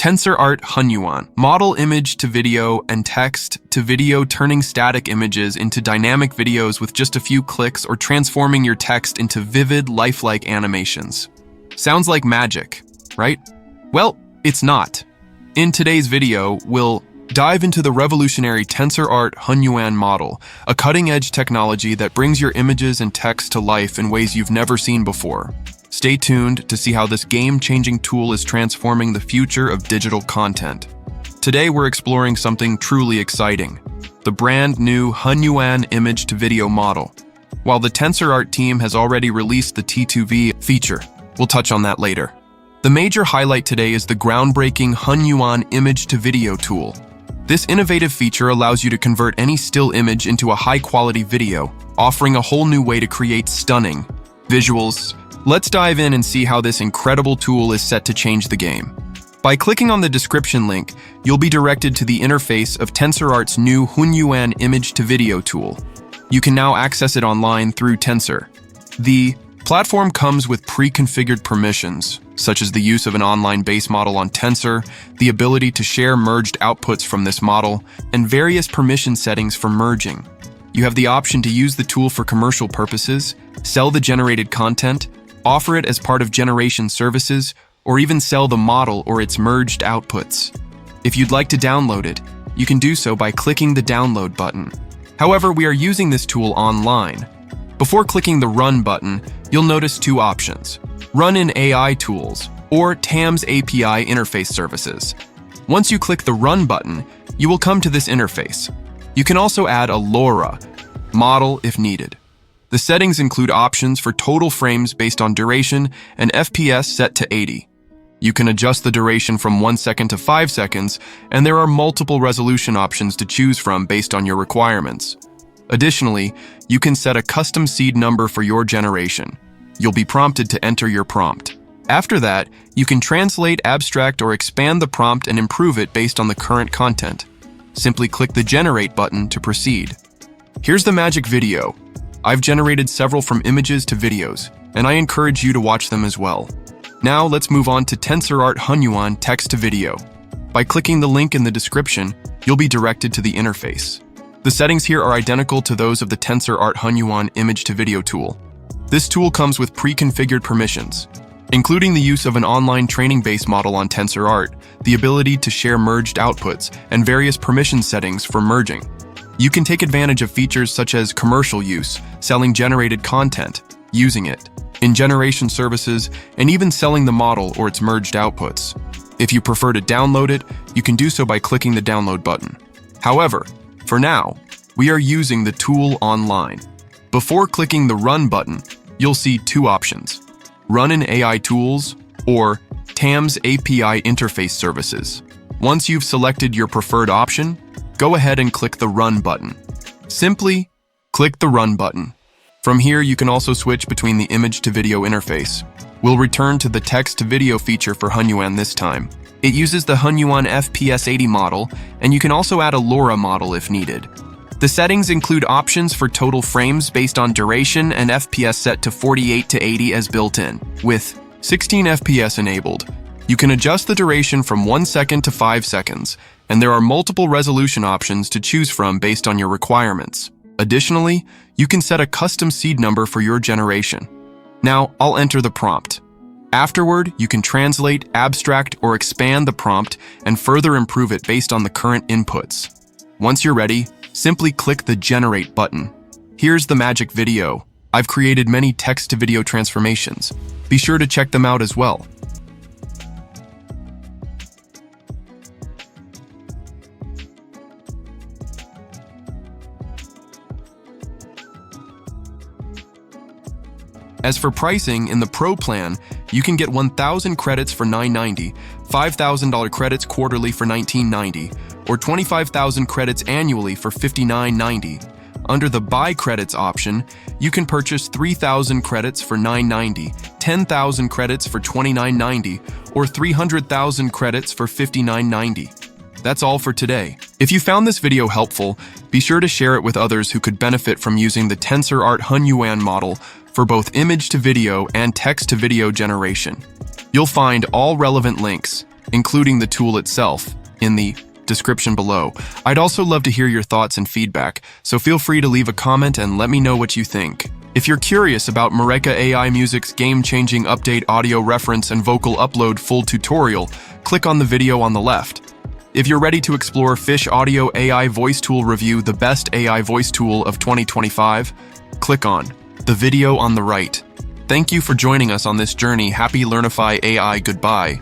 TensorArt Hunyuan Model image to video and text to video, turning static images into dynamic videos with just a few clicks, or transforming your text into vivid, lifelike animations. Sounds like magic, right? Well, it's not. In today's video, we'll dive into the revolutionary TensorArt Hunyuan model, a cutting-edge technology that brings your images and text to life in ways you've never seen before. Stay tuned to see how this game-changing tool is transforming the future of digital content. Today we're exploring something truly exciting, the brand new Hunyuan image-to-video model. While the TensorArt team has already released the T2V feature, we'll touch on that later. The major highlight today is the groundbreaking Hunyuan image-to-video tool. This innovative feature allows you to convert any still image into a high-quality video, offering a whole new way to create stunning visuals. Let's dive in and see how this incredible tool is set to change the game. By clicking on the description link, you'll be directed to the interface of TensorArt's new Hunyuan image-to-video tool. You can now access it online through Tensor. The platform comes with pre-configured permissions, such as the use of an online base model on Tensor, the ability to share merged outputs from this model, and various permission settings for merging. You have the option to use the tool for commercial purposes, sell the generated content, offer it as part of generation services, or even sell the model or its merged outputs. If you'd like to download it, you can do so by clicking the download button. However, we are using this tool online. Before clicking the Run button, you'll notice two options: Run in AI Tools or TAMS API Interface Services. Once you click the Run button, you will come to this interface. You can also add a LoRa model if needed. The settings include options for total frames based on duration and FPS set to 80. You can adjust the duration from 1 second to 5 seconds, and there are multiple resolution options to choose from based on your requirements. Additionally, you can set a custom seed number for your generation. You'll be prompted to enter your prompt. After that, you can translate, abstract, or expand the prompt and improve it based on the current content. Simply click the Generate button to proceed. Here's the magic video. I've generated several from images to videos, and I encourage you to watch them as well. Now let's move on to TensorArt Hunyuan text to video. By clicking the link in the description, you'll be directed to the interface. The settings here are identical to those of the TensorArt Hunyuan image to video tool. This tool comes with pre-configured permissions, including the use of an online training base model on TensorArt, the ability to share merged outputs, and various permission settings for merging. You can take advantage of features such as commercial use, selling generated content, using it in generation services, and even selling the model or its merged outputs. If you prefer to download it, you can do so by clicking the download button. However, for now, we are using the tool online. Before clicking the Run button, you'll see two options: Run in AI Tools or TAMS API Interface Services. Once you've selected your preferred option, go ahead and click the Run button. Simply click the Run button. From here, you can also switch between the image to video interface. We'll return to the text to video feature for Hunyuan this time. It uses the Hunyuan FPS80 model, and you can also add a LoRa model if needed. The settings include options for total frames based on duration and FPS set to 48 to 80 as built-in. With 16 FPS enabled, you can adjust the duration from 1 second to 5 seconds, and there are multiple resolution options to choose from based on your requirements. Additionally, you can set a custom seed number for your generation. Now, I'll enter the prompt. Afterward, you can translate, abstract, or expand the prompt and further improve it based on the current inputs. Once you're ready, simply click the Generate button. Here's the magic video. I've created many text-to-video transformations. Be sure to check them out as well. As for pricing, in the Pro plan, you can get 1,000 credits for $9.90, $5,000 credits quarterly for $19.90, or 25,000 credits annually for $59.90. Under the Buy Credits option, you can purchase 3,000 credits for $9.90, 10,000 credits for $29.90, or 300,000 credits for $59.90. That's all for today. If you found this video helpful, be sure to share it with others who could benefit from using the TensorArt Hunyuan model for both image-to-video and text-to-video generation. You'll find all relevant links including the tool itself, in the description below. I'd also love to hear your thoughts and feedback, so feel free to leave a comment and let me know what you think. If you're curious about Mareka AI Music's game-changing update audio reference and vocal upload full tutorial, click on the video on the left. If you're ready to explore Fish Audio AI Voice Tool Review, the best AI voice tool of 2025, click on the video on the right. Thank you for joining us on this journey. Happy Learnify AI. Goodbye.